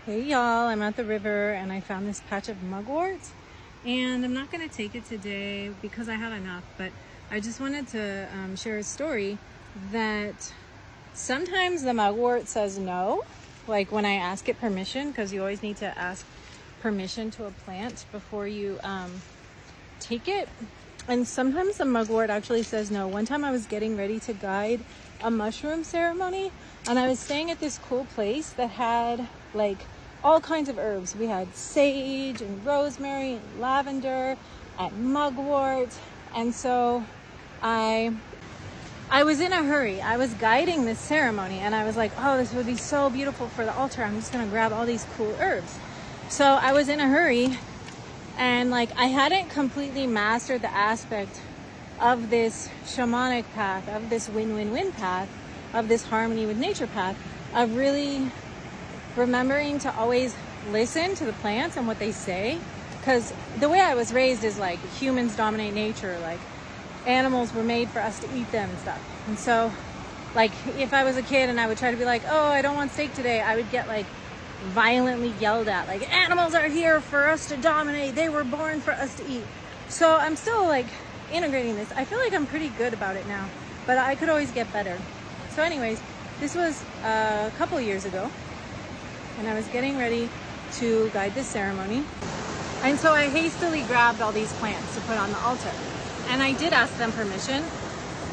Hey y'all, I'm at the river and I found this patch of mugwort, and I'm not going to take it today because I have enough, but I just wanted to share a story that sometimes the mugwort says no, like when I ask it permission, because you always need to ask permission to a plant before you take it. And sometimes the mugwort actually says no. One time I was getting ready to guide a mushroom ceremony, and I was staying at this cool place that had like all kinds of herbs. We had sage and rosemary and lavender and mugwort. And so I was in a hurry. I was guiding this ceremony and I was like, oh, this would be so beautiful for the altar. I'm just going to grab all these cool herbs. So I was in a hurry, and like I hadn't completely mastered the aspect of this shamanic path, of this win-win-win path, of this harmony with nature path, of really remembering to always listen to the plants and what they say. Because the way I was raised is like humans dominate nature, like animals were made for us to eat them and stuff. And so like if I was a kid and I would try to be like, oh, I don't want steak today, I would get like violently yelled at, like animals are here for us to dominate, they were born for us to eat. So I'm still like integrating this. I feel like I'm pretty good about it now, but I could always get better. So anyways, this was a couple years ago, and I was getting ready to guide this ceremony. And so I hastily grabbed all these plants to put on the altar. And I did ask them permission,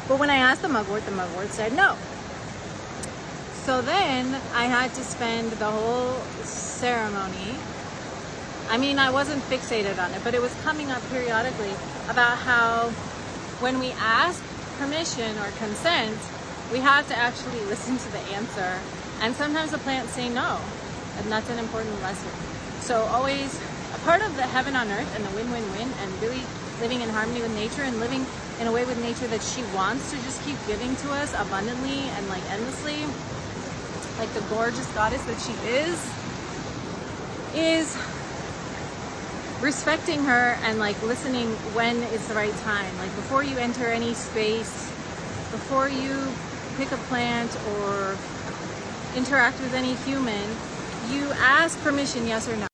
but when I asked the mugwort said no. So then I had to spend the whole ceremony, I mean, I wasn't fixated on it, but it was coming up periodically about how when we ask permission or consent, we have to actually listen to the answer. And sometimes the plants say no, and that's an important lesson. So always a part of the heaven on earth and the win-win-win, and really living in harmony with nature and living in a way with nature that she wants to just keep giving to us abundantly and like endlessly, like the gorgeous goddess that she is respecting her and like listening when is the right time. Like before you enter any space, before you pick a plant or interact with any human, you ask permission, yes or no.